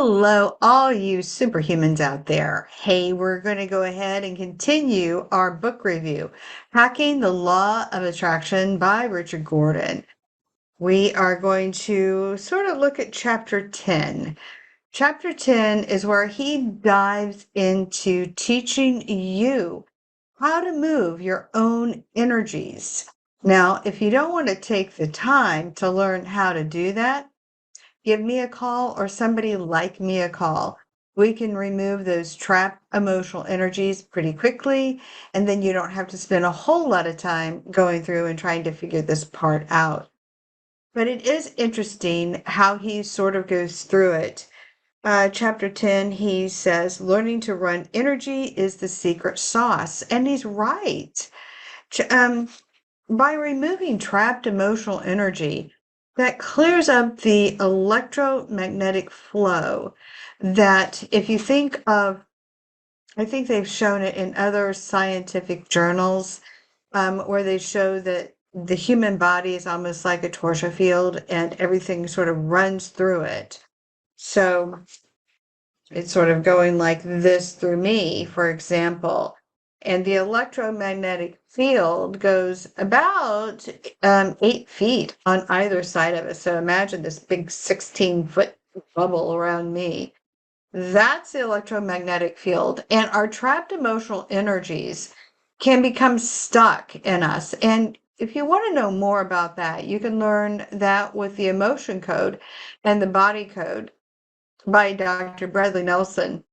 Hello, all you superhumans out there. Hey, we're going to go ahead and continue our book review, Hacking the Law of Attraction by Richard Gordon. We are going to sort of look at chapter 10. Chapter 10 is where he dives into teaching you how to move your own energies. Now, if you don't want to take the time to learn how to do that, give me a call or somebody like me a call. We can remove those trapped emotional energies pretty quickly, and then you don't have to spend a whole lot of time going through and trying to figure this part out. But it is interesting how he sort of goes through it. Chapter 10, he says, learning to run energy is the secret sauce. And he's right. By removing trapped emotional energy, that clears up the electromagnetic flow that if you think of, I think they've shown it in other scientific journals, where they show that the human body is almost like a torsion field and everything sort of runs through it. So it's sort of going like this through me, for example. And the electromagnetic field goes about 8 feet on either side of us. So imagine this big 16-foot bubble around me. That's the electromagnetic field. And our trapped emotional energies can become stuck in us. And if you want to know more about that, you can learn that with the emotion code and the body code by Dr. Bradley Nelson,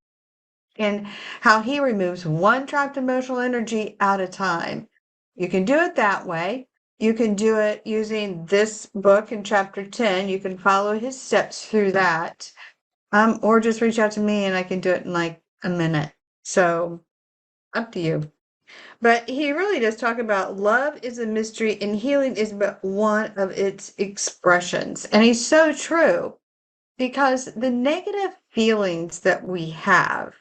and how he removes one trapped emotional energy at a time. You can do it that way. You can do it using this book in chapter 10. You can follow his steps through that. Or just reach out to me and I can do it in like a minute. So up to you. But he really does talk about love is a mystery and healing is but one of its expressions. And he's so true because the negative feelings that we have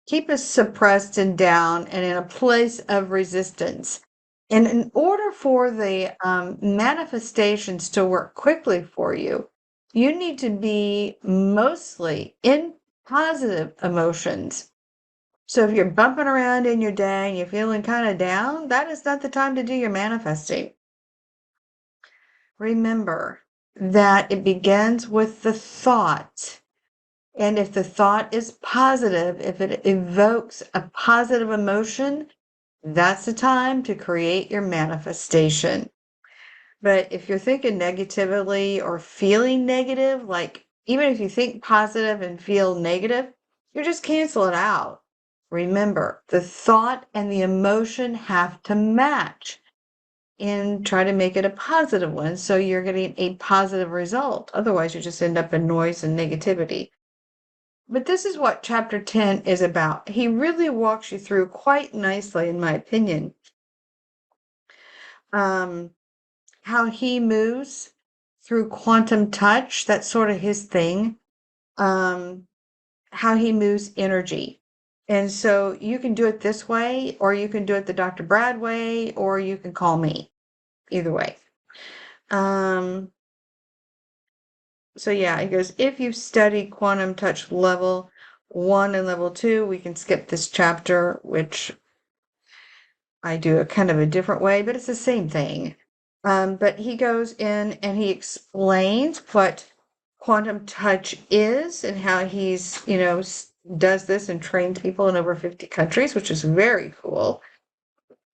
keep us suppressed and down and in a place of resistance. And in order for the manifestations to work quickly for you, you need to be mostly in positive emotions. So if you're bumping around in your day and you're feeling kind of down, that is not the time to do your manifesting. Remember that it begins with the thought. And if the thought is positive, if it evokes a positive emotion, that's the time to create your manifestation. But if you're thinking negatively or feeling negative, like even if you think positive and feel negative, you just cancel it out. Remember, the thought and the emotion have to match and try to make it a positive one so you're getting a positive result. Otherwise, you just end up in noise and negativity. But this is what chapter 10 is about. He really walks you through quite nicely, in my opinion, how he moves through quantum touch. That's sort of his thing. How he moves energy. And so you can do it this way, or you can do it the Dr. Brad way, or you can call me. Either way. So yeah, it goes, if you've studied quantum touch level 1 and level 2, we can skip this chapter, which I do a kind of a different way, but it's the same thing. But he goes in and he explains what quantum touch is and how he's, does this and trains people in over 50 countries, which is very cool.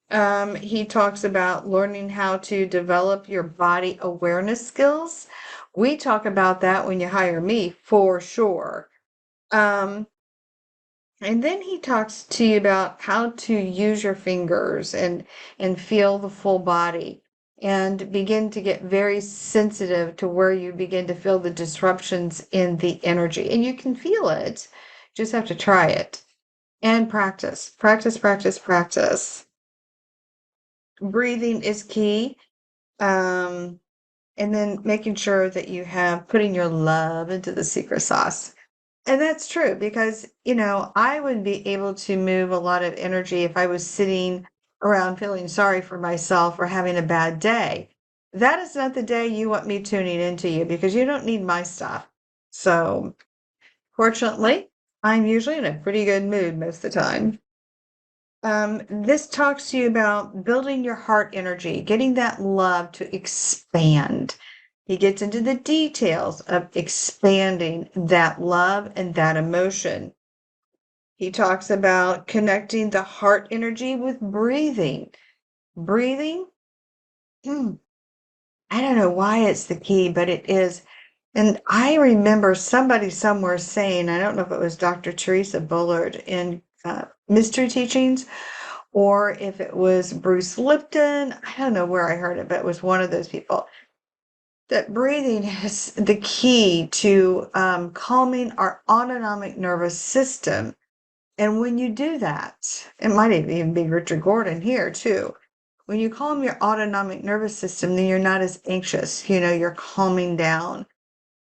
He talks about learning how to develop your body awareness skills. We talk about that when you hire me, for sure. And then he talks to you about how to use your fingers and feel the full body and begin to get very sensitive to where you begin to feel the disruptions in the energy. And you can feel it. Just have to try it and practice, practice, practice, practice. Breathing is key. And then making sure that you have putting your love into the secret sauce. And that's true because, I would be able to move a lot of energy if I was sitting around feeling sorry for myself or having a bad day. That is not the day you want me tuning into you because you don't need my stuff. So Fortunately, I'm usually in a pretty good mood most of the time. This talks to you about building your heart energy, getting that love to expand. He gets into the details of expanding that love and that emotion. He talks about connecting the heart energy with breathing. Breathing, hmm, I don't know why it's the key, but it is. And I remember somebody somewhere saying, I don't know if it was Dr. Teresa Bullard in Mystery Teachings, or if it was Bruce Lipton. I don't know where I heard it, but it was one of those people. That breathing is the key to calming our autonomic nervous system. And when you do that, it might even be Richard Gordon here too. When you calm your autonomic nervous system, then you're not as anxious. You're calming down.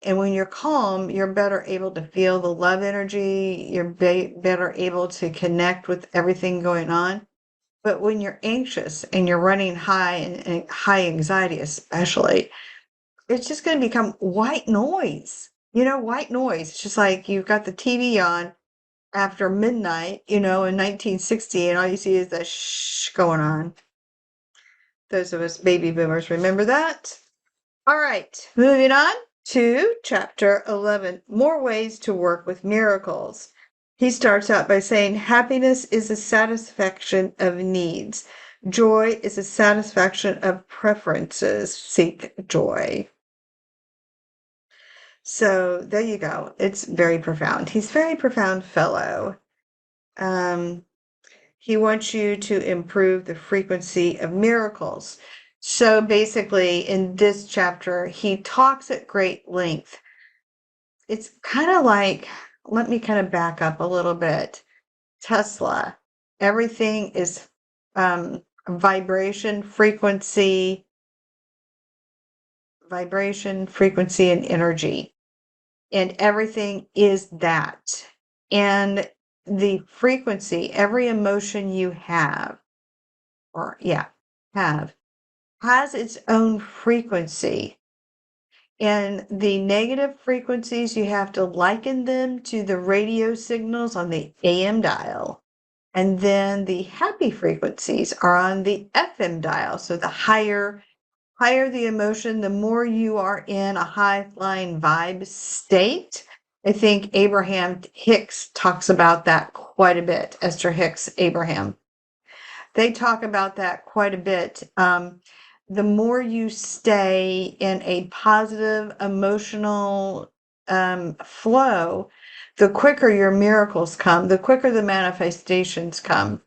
And when you're calm, you're better able to feel the love energy. You're better able to connect with everything going on. But when you're anxious and you're running high and high anxiety, especially, it's just going to become white noise. White noise. It's just like you've got the TV on after midnight, in 1960, and all you see is the shh going on. Those of us baby boomers remember that. All right, moving on to chapter 11, more ways to work with miracles. He starts out by saying, happiness is a satisfaction of needs. Joy is a satisfaction of preferences. Seek joy. So there you go. It's very profound. He's a very profound fellow. He wants you to improve the frequency of miracles. So basically, in this chapter, he talks at great length. It's kind of like, let me kind of back up a little bit. Tesla, everything is vibration, frequency, and energy. And everything is that. And the frequency, every emotion you have, has its own frequency. And the negative frequencies, you have to liken them to the radio signals on the AM dial. And then the happy frequencies are on the FM dial. So the higher the emotion, the more you are in a high flying vibe state. I think Abraham Hicks talks about that quite a bit. Esther Hicks Abraham. They talk about that quite a bit. The more you stay in a positive emotional flow, the quicker your miracles come, the quicker the manifestations come.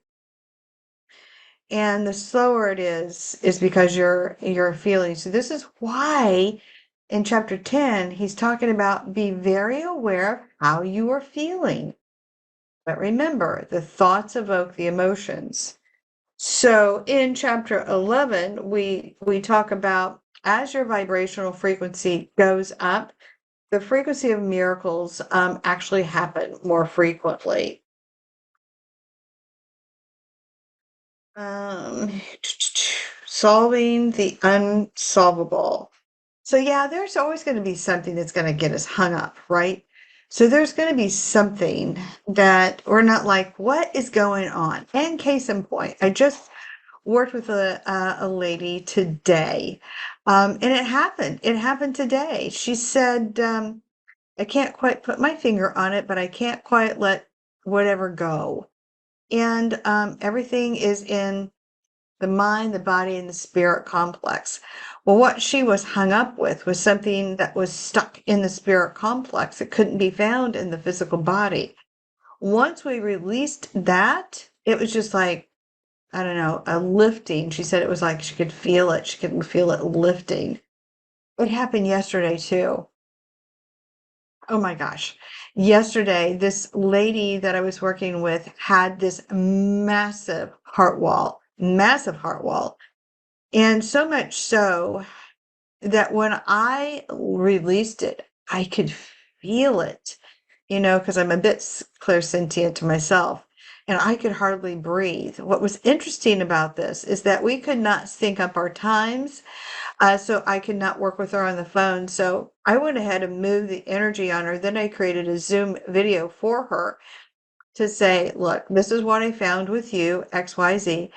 And the slower it is because you're feeling. So this is why in chapter 10, he's talking about be very aware of how you are feeling. But remember, the thoughts evoke the emotions. So in chapter 11, we talk about as your vibrational frequency goes up, the frequency of miracles actually happen more frequently. Solving the unsolvable. So yeah, there's always going to be something that's going to get us hung up, right? So there's going to be something that we're not like, what is going on? And case in point, I just worked with a lady today, and it happened. It happened today. She said, I can't quite put my finger on it, but I can't quite let whatever go. And everything is in the mind, the body, and the spirit complex. Well, what she was hung up with was something that was stuck in the spirit complex. It couldn't be found in the physical body. Once we released that, it was just like, I don't know, a lifting. She said it was like she could feel it. She could feel it lifting. It happened yesterday too. Oh my gosh. Yesterday, this lady that I was working with had this massive heart wall. And so much so that when I released it, I could feel it, because I'm a bit clairsentient to myself, and I could hardly breathe. What was interesting about this is that we could not sync up our times. So I could not work with her on the phone. So I went ahead and moved the energy on her. Then I created a Zoom video for her to say, look, this is what I found with you, XYZ.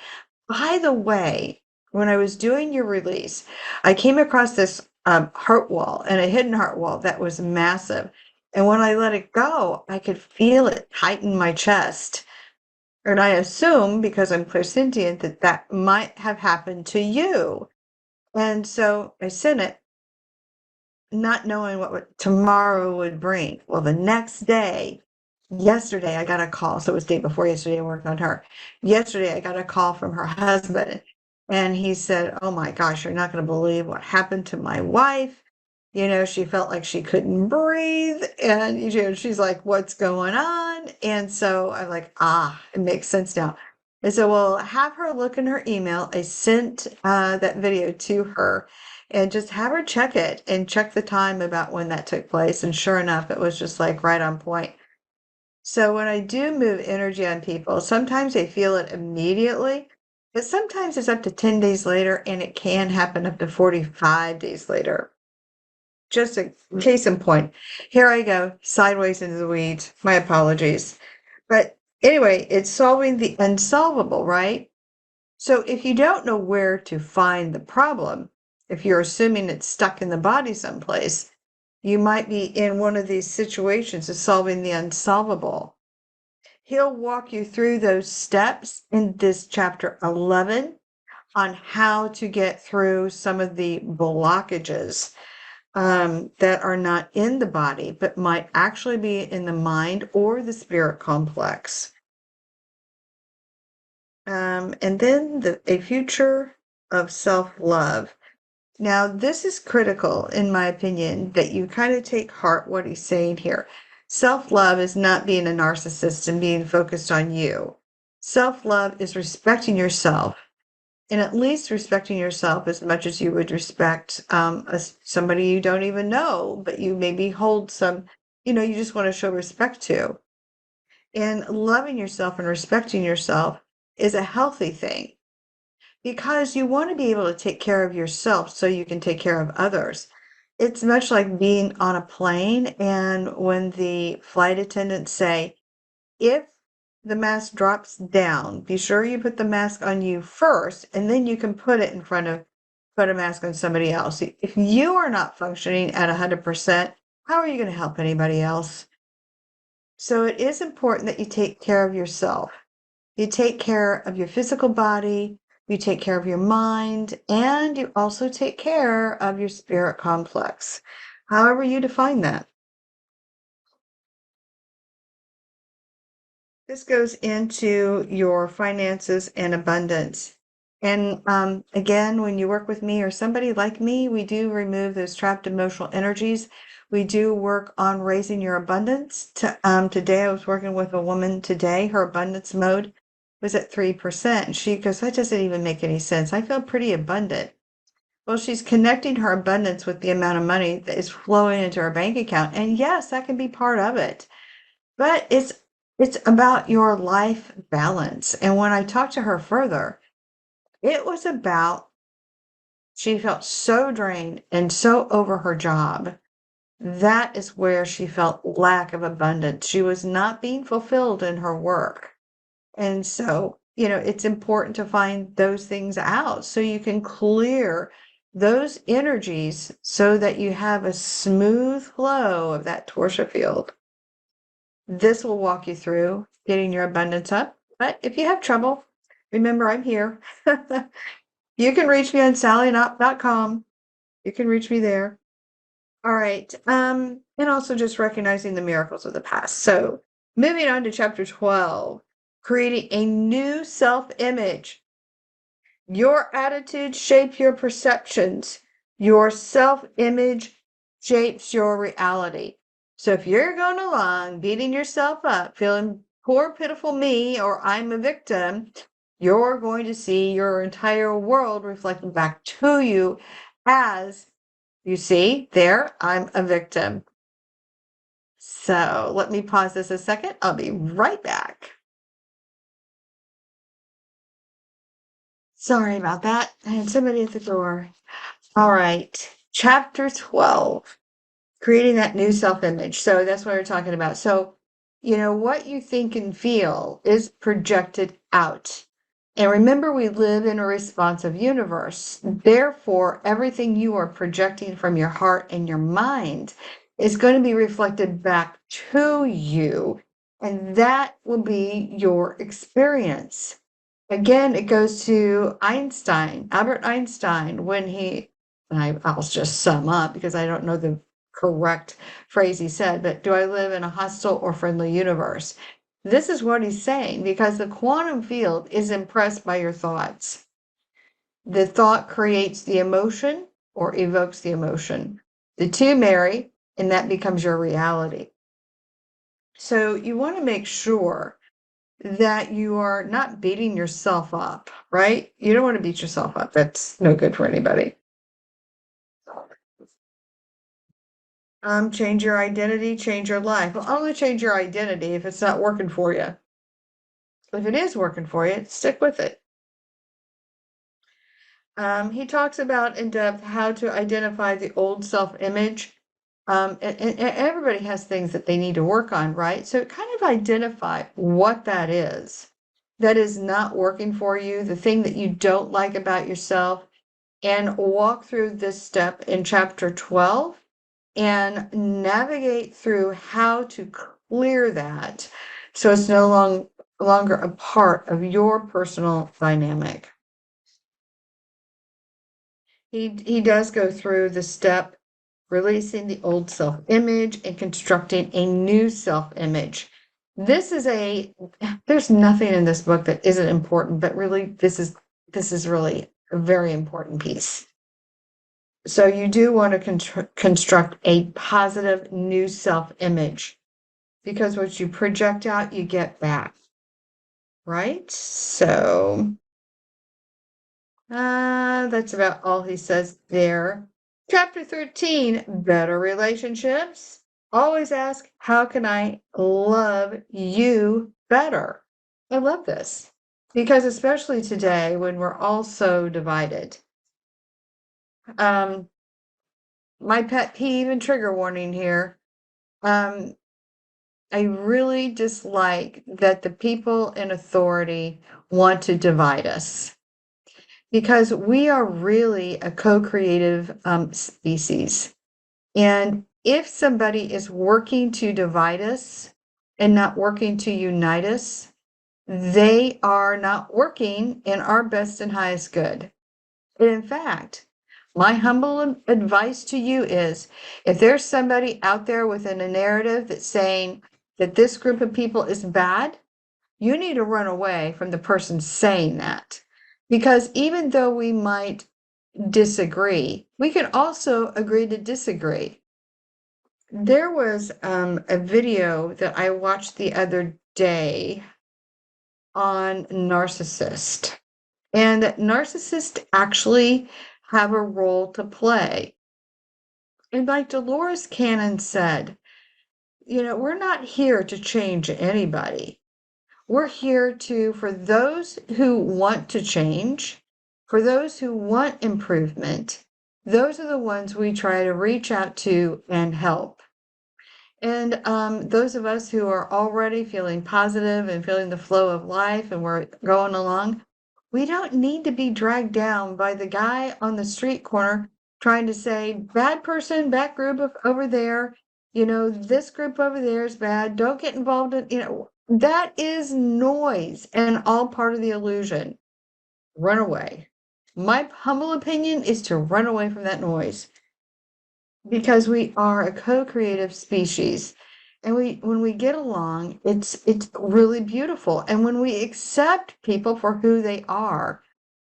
By the way, when I was doing your release, I came across this heart wall and a hidden heart wall that was massive. And when I let it go, I could feel it tighten my chest. And I assume, because I'm clairsentient, that that might have happened to you. And so I sent it, not knowing what tomorrow would bring. Well, the next day, yesterday, I got a call. So it was the day before yesterday, I worked on her. Yesterday, I got a call from her husband, and he said, oh my gosh, you're not going to believe what happened to my wife. She felt like she couldn't breathe. And, she's like, what's going on? And so I'm like, it makes sense now. And so we'll have her look in her email. I sent that video to her and just have her check it and check the time about when that took place. And sure enough, it was just like right on point. So when I do move energy on people, sometimes they feel it immediately, but sometimes it's up to 10 days later, and it can happen up to 45 days later. Just a case in point. Here I go, sideways into the weeds. My apologies. But anyway, it's solving the unsolvable, right? So if you don't know where to find the problem, if you're assuming it's stuck in the body someplace, you might be in one of these situations of solving the unsolvable. He'll walk you through those steps in this chapter 11 on how to get through some of the blockages that are not in the body, but might actually be in the mind or the spirit complex. And then a future of self-love. Now, this is critical, in my opinion, that you kind of take heart what he's saying here. Self-love is not being a narcissist and being focused on you. Self-love is respecting yourself, and at least respecting yourself as much as you would respect somebody you don't even know, but you maybe hold some, you just want to show respect to. And loving yourself and respecting yourself is a healthy thing, because you want to be able to take care of yourself so you can take care of others. It's much like being on a plane, and when the flight attendants say, if the mask drops down, be sure you put the mask on you first, and then you can put a mask on somebody else. If you are not functioning at 100%, how are you going to help anybody else? So it is important that you take care of yourself. You take care of your physical body, you take care of your mind, and you also take care of your spirit complex, however you define that. This goes into your finances and abundance. And again, when you work with me or somebody like me, we do remove those trapped emotional energies. We do work on raising your abundance. Today, I was working with a woman today. Her abundance mode was at 3%. And she goes, that doesn't even make any sense. I feel pretty abundant. Well, she's connecting her abundance with the amount of money that is flowing into her bank account. And yes, that can be part of it. But it's about your life balance. And when I talked to her further, it was about she felt so drained and so over her job. That is where she felt lack of abundance. She was not being fulfilled in her work. And so, it's important to find those things out so you can clear those energies so that you have a smooth flow of that torsia field. This will walk you through getting your abundance up. But if you have trouble, remember I'm here. You can reach me on sallyknott.com. You can reach me there. All right. And also just recognizing the miracles of the past. So moving on to chapter 12, creating a new self-image. Your attitude shapes your perceptions. Your self-image shapes your reality. So if you're going along beating yourself up, feeling poor, pitiful me, or I'm a victim, you're going to see your entire world reflected back to you as, you see, there, I'm a victim. So let me pause this a second. I'll be right back. Sorry about that. I had somebody at the door. All right. Chapter 12, creating that new self-image. So that's what we're talking about. So, what you think and feel is projected out. And remember, we live in a responsive universe. Therefore, everything you are projecting from your heart and your mind is going to be reflected back to you. And that will be your experience. Again, it goes to Albert Einstein, I'll just sum up because I don't know the correct phrase he said, but do I live in a hostile or friendly universe? This is what he's saying because the quantum field is impressed by your thoughts. The thought creates the emotion or evokes the emotion. The two marry, and that becomes your reality. So you want to make sure that you are not beating yourself up, right? You don't want to beat yourself up. That's no good for anybody. Change your identity, change your life. Well, only change your identity if it's not working for you. If it is working for you, stick with it. He talks about in depth how to identify the old self-image. And everybody has things that they need to work on, right? So kind of identify what that is not working for you, the thing that you don't like about yourself, and walk through this step in chapter 12 and navigate through how to clear that so it's no longer a part of your personal dynamic. He does go through the step releasing the old self-image and constructing a new self-image. There's nothing in this book that isn't important, but really this is really a very important piece. So you do want to construct a positive new self-image because what you project out, you get back, right? So that's about all he says there. Chapter 13, better relationships. Always ask, how can I love you better? I love this because especially today when we're all so divided. My pet peeve and trigger warning here. I really dislike that the people in authority want to divide us because we are really a co-creative species. And if somebody is working to divide us and not working to unite us, they are not working in our best and highest good. And in fact, my humble advice to you is if there's somebody out there within a narrative that's saying that this group of people is bad, you need to run away from the person saying that. Because even though we might disagree, we can also agree to disagree. There was a video that I watched the other day on narcissist. And narcissists actually have a role to play. And like Dolores Cannon said, we're not here to change anybody. We're here for those who want to change, for those who want improvement, those are the ones we try to reach out to and help. And those of us who are already feeling positive and feeling the flow of life and we're going along, we don't need to be dragged down by the guy on the street corner trying to say, bad person, bad group over there, this group over there is bad. Don't get involved in, that is noise and all part of the illusion. Run away. My humble opinion is to run away from that noise because we are a co-creative species. And when we get along, it's really beautiful. And when we accept people for who they are,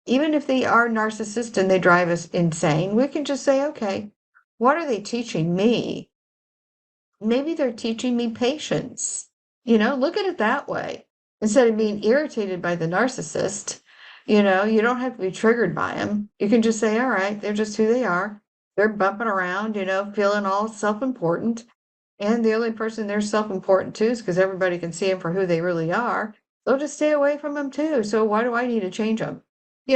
even if they are narcissistic and they drive us insane, we can just say, okay, what are they teaching me? Maybe they're teaching me patience. Look at it that way. Instead of being irritated by the narcissist, you don't have to be triggered by them. You can just say, all right, they're just who they are. They're bumping around, feeling all self-important. And the only person they're self-important to is because everybody can see them for who they really are. They'll just stay away from them too. So why do I need to change them?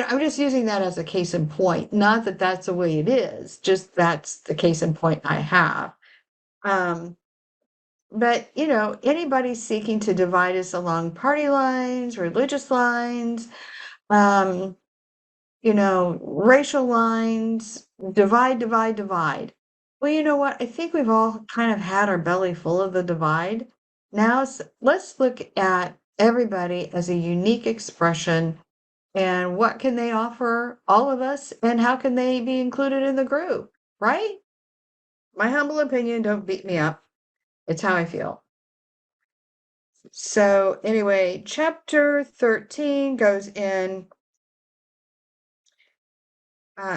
I'm just using that as a case in point. Not that that's the way it is, just that's the case in point I have. Um, but, anybody seeking to divide us along party lines, religious lines, um, racial lines, divide, divide, divide. Well, you know what? I think we've all kind of had our belly full of the divide. Now let's look at everybody as a unique expression and what can they offer all of us and how can they be included in the group, right? My humble opinion, don't beat me up. It's how I feel. So, anyway, chapter 13 goes in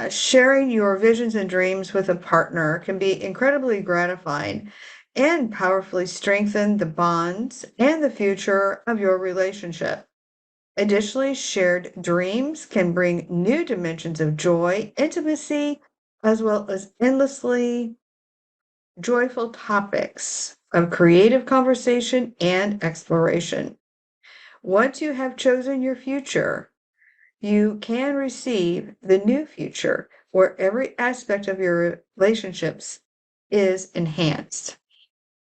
sharing your visions and dreams with a partner can be incredibly gratifying and powerfully strengthen the bonds and the future of your relationship. Additionally, shared dreams can bring new dimensions of joy, intimacy, as well as endlessly joyful topics of creative conversation and exploration. Once you have chosen your future, you can receive the new future where every aspect of your relationships is enhanced.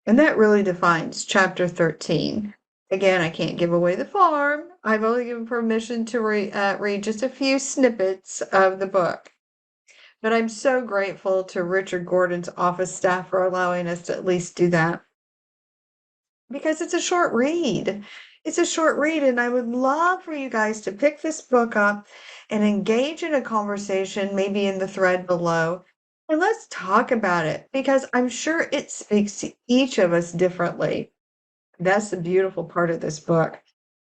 And that really defines chapter 13. Again, I can't give away the farm. I've only given permission to read just a few snippets of the book. But I'm so grateful to Richard Gordon's office staff for allowing us to at least do that. Because it's a short read. It's a short read, and I would love for you guys to pick this book up and engage in a conversation, maybe in the thread below. And let's talk about it because I'm sure it speaks to each of us differently. That's the beautiful part of this book.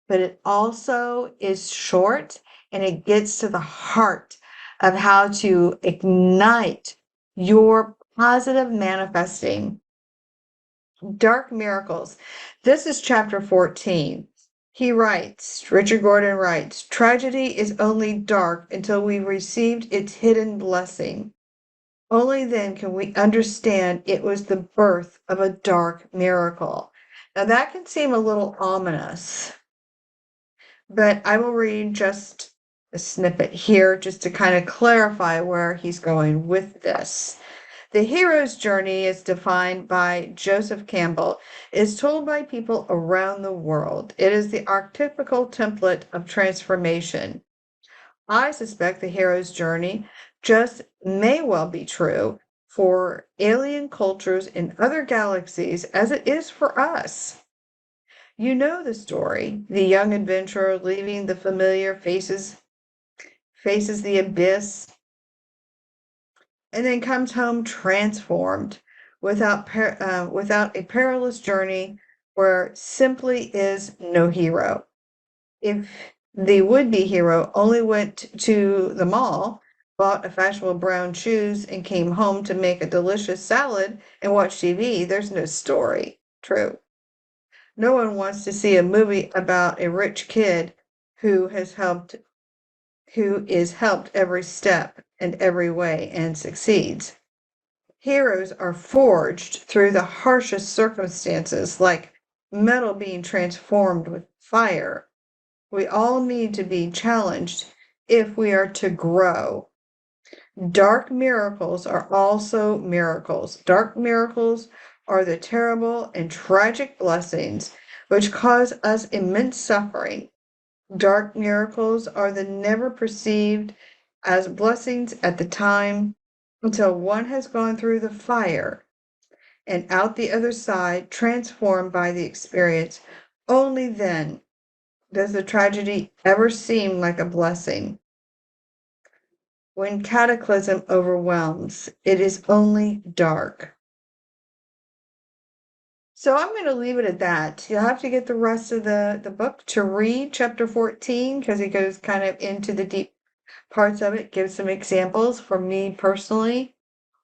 But it also is short and it gets to the heart of how to ignite your positive manifesting. Dark Miracles. This is chapter 14. Richard Gordon writes, tragedy is only dark until we received its hidden blessing. Only then can we understand it was the birth of a dark miracle. Now that can seem a little ominous, but I will read just a snippet here just to kind of clarify where he's going with this. The hero's journey is defined by Joseph Campbell, is told by people around the world. It is the archetypical template of transformation. I suspect the hero's journey just may well be true for alien cultures in other galaxies as it is for us. You know the story. The young adventurer leaving the familiar faces the abyss and then comes home transformed without a perilous journey where simply is no hero. If the would-be hero only went to the mall, bought a fashionable brown shoes, and came home to make a delicious salad and watch TV, there's no story. True. No one wants to see a movie about a rich kid who is helped every step and every way and succeeds. Heroes are forged through the harshest circumstances, like metal being transformed with fire. We all need to be challenged if we are to grow. Dark miracles are also miracles. Dark miracles are the terrible and tragic blessings which cause us immense suffering. Dark miracles are the never perceived as blessings at the time until one has gone through the fire and out the other side, transformed by the experience. Only then does the tragedy ever seem like a blessing. When cataclysm overwhelms, it is only dark. So I'm going to leave it at that. You'll have to get the rest of the book to read chapter 14 because it goes kind of into the deep parts of it, gives some examples. For me personally,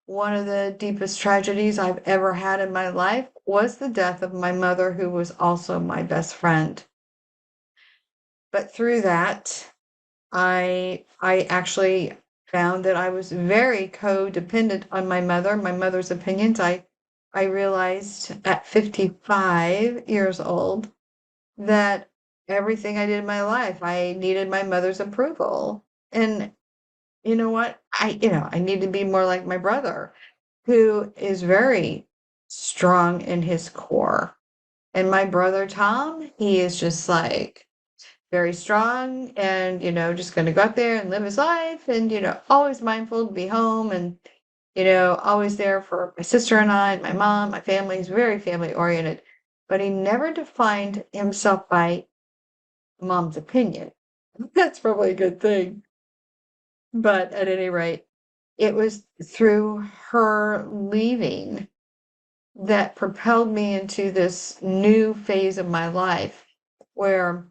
one of the deepest tragedies I've ever had in my life was the death of my mother, who was also my best friend. But through that, I actually found that I was very codependent on my mother's opinions. I realized at 55 years old that everything I did in my life, I needed my mother's approval. And you know what? I need to be more like my brother, who is very strong in his core. And my brother Tom, he is just like very strong and, just going to go out there and live his life and, always mindful to be home and, always there for my sister and I, and my mom, my family. He's very family oriented, but he never defined himself by mom's opinion. That's probably a good thing. But at any rate, it was through her leaving that propelled me into this new phase of my life where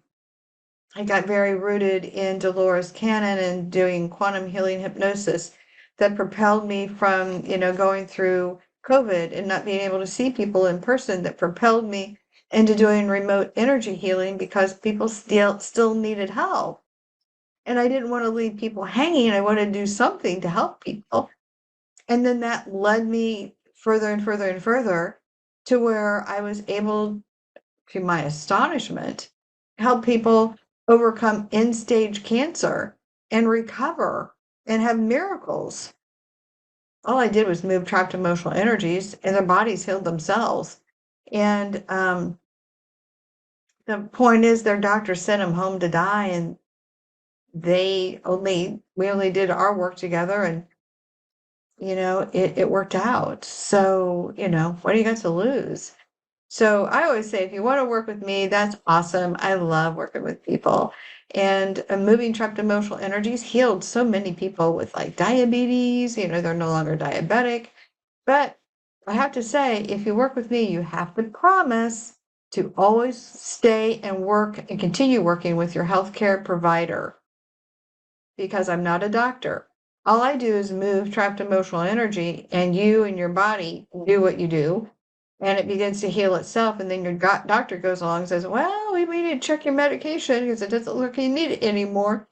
I got very rooted in Dolores Cannon and doing quantum healing hypnosis that propelled me from, going through COVID and not being able to see people in person, that propelled me into doing remote energy healing because people still needed help. And I didn't want to leave people hanging. I wanted to do something to help people. And then that led me further and further and further to where I was able, to my astonishment, help people overcome end stage cancer and recover and have miracles. All I did was move trapped emotional energies and their bodies healed themselves. And the point is, their doctor sent them home to die, and we only did our work together, and it worked out. So, what do you got to lose? So I always say, if you want to work with me, that's awesome. I love working with people. And moving trapped emotional energies healed so many people with like diabetes, they're no longer diabetic. But I have to say, if you work with me, you have to promise to always stay and work and continue working with your healthcare provider, because I'm not a doctor. All I do is move trapped emotional energy, and you and your body do what you do, and it begins to heal itself. And then your doctor goes along and says, well, we need to check your medication because it doesn't look like you need it anymore.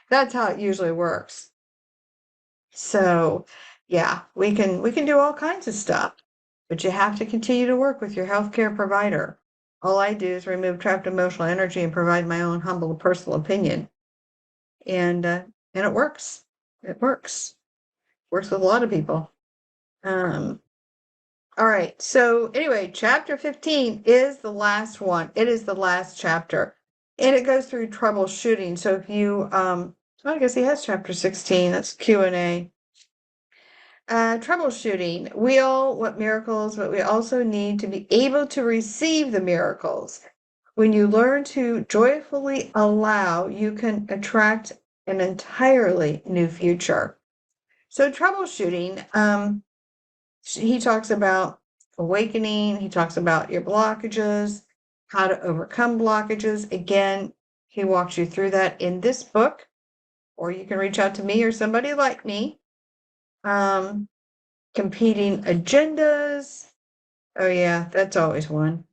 That's how it usually works. So yeah, we can do all kinds of stuff, but you have to continue to work with your healthcare provider. All I do is remove trapped emotional energy and provide my own humble personal opinion. And it works. It works. Works with a lot of people. Um, all right. So anyway, chapter 15 is the last one. It is the last chapter. And it goes through troubleshooting. So if you I guess he has chapter 16. That's Q&A. Troubleshooting. We all want miracles, but we also need to be able to receive the miracles. When you learn to joyfully allow, you can attract an entirely new future. So troubleshooting, he talks about awakening. He talks about your blockages, how to overcome blockages. Again, he walks you through that in this book, or you can reach out to me or somebody like me. Competing agendas. Oh yeah, that's always one.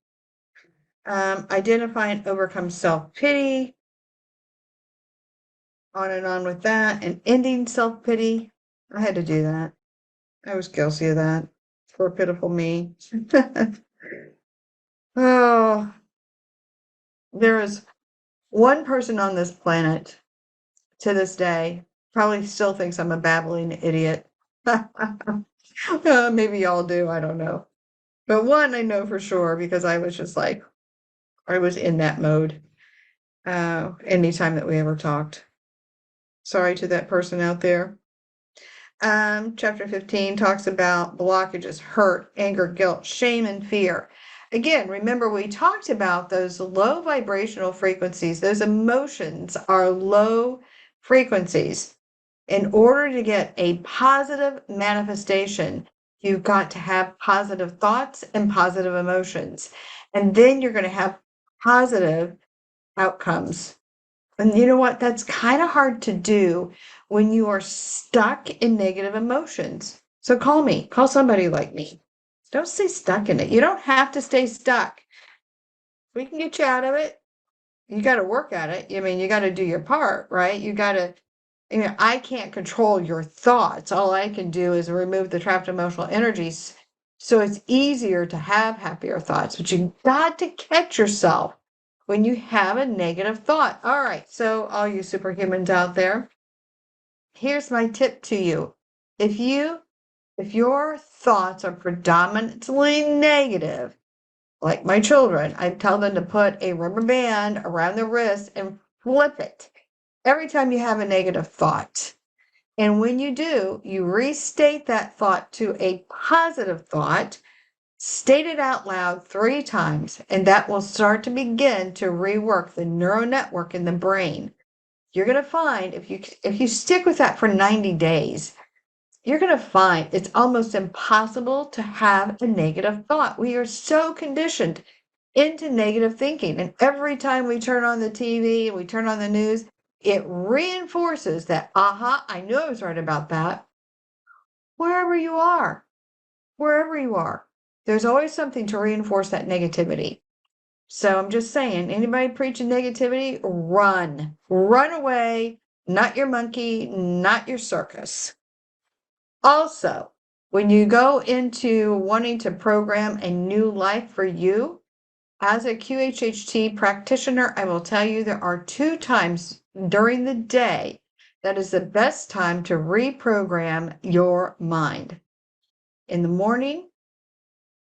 Identify and overcome self-pity. On and on with that. And ending self-pity. I had to do that. I was guilty of that. Poor pitiful me. Oh, there is one person on this planet to this day probably still thinks I'm a babbling idiot. Maybe y'all do, I don't know. But one I know for sure, because I was just like, I was in that mode anytime that we ever talked. Sorry to that person out there. Chapter 15 talks about blockages, hurt, anger, guilt, shame, and fear. Again, remember we talked about those low vibrational frequencies. Those emotions are low frequencies. In order to get a positive manifestation, you've got to have positive thoughts and positive emotions. And then you're going to have positive outcomes. And you know what? That's kind of hard to do when you are stuck in negative emotions. So call me, call somebody like me. Don't stay stuck in it. You don't have to stay stuck. We can get you out of it. You got to work at it. I mean, you got to do your part, right? I can't control your thoughts. All I can do is remove the trapped emotional energies. So it's easier to have happier thoughts, but you got to catch yourself when you have a negative thought. All right. So all you superhumans out there, here's my tip to you. If your thoughts are predominantly negative, like my children, I tell them to put a rubber band around their wrist and flip it every time you have a negative thought. And when you do, you restate that thought to a positive thought, state it out loud 3 times, and that will start to begin to rework the neural network in the brain. You're going to find if you stick with that for 90 days, you're going to find it's almost impossible to have a negative thought. We are so conditioned into negative thinking. And every time we turn on the TV and we turn on the news, it reinforces that, aha, I knew I was right about that. Wherever you are, there's always something to reinforce that negativity. So I'm just saying, anybody preaching negativity, run away, not your monkey, not your circus. Also, when you go into wanting to program a new life for you, as a QHHT practitioner, I will tell you there are 2 times during the day that is the best time to reprogram your mind. In the morning,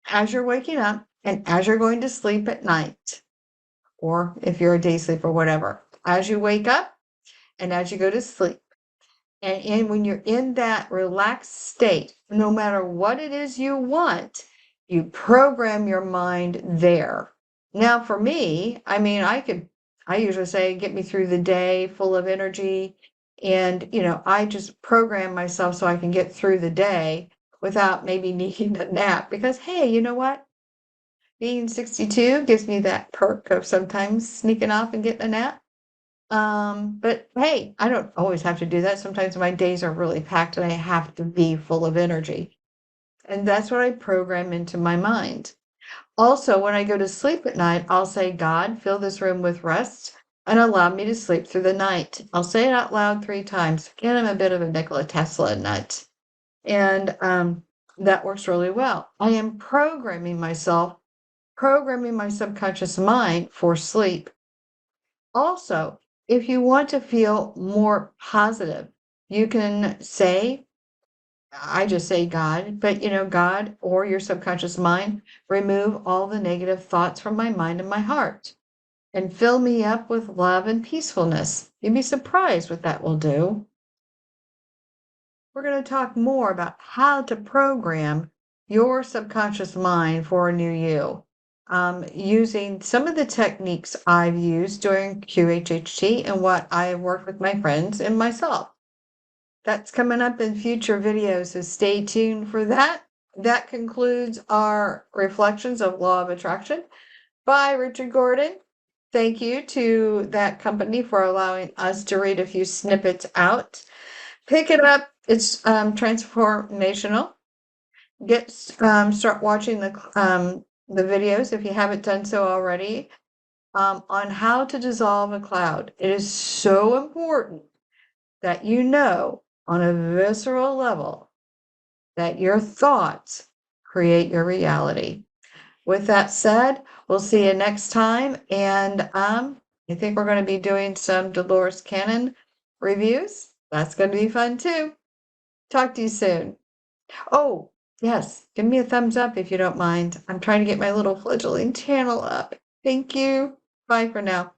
as you're waking up, and as you're going to sleep at night, or if you're a day sleeper, whatever, as you wake up and as you go to sleep. And when you're in that relaxed state, no matter what it is you want, you program your mind there. Now, for me, I mean, I usually say, get me through the day full of energy. And, I just program myself so I can get through the day without maybe needing a nap. Because, hey, you know what? Being 62 gives me that perk of sometimes sneaking off and getting a nap. But hey, I don't always have to do that. Sometimes my days are really packed and I have to be full of energy. And that's what I program into my mind. Also, when I go to sleep at night, I'll say, God, fill this room with rest and allow me to sleep through the night. I'll say it out loud 3 times. Again, I'm a bit of a Nikola Tesla nut. And that works really well. I am programming my subconscious mind for sleep. Also, if you want to feel more positive, you can say, I just say God, but God or your subconscious mind, remove all the negative thoughts from my mind and my heart and fill me up with love and peacefulness. You'd be surprised what that will do. We're going to talk more about how to program your subconscious mind for a new you. Using some of the techniques I've used during QHHT and what I have worked with my friends and myself. That's coming up in future videos, so stay tuned for that. That concludes our reflections of Law of Attraction by Richard Gordon. Thank you to that company for allowing us to read a few snippets out. Pick it up. It's transformational. Start watching the videos if you haven't done so already on how to dissolve a cloud. It is so important that you know on a visceral level that your thoughts create your reality. With that said, we'll see you next time. And I think we're going to be doing some Dolores Cannon reviews. That's going to be fun too. Talk to you soon. Oh, yes, give me a thumbs up if you don't mind. I'm trying to get my little fledgling channel up. Thank you. Bye for now.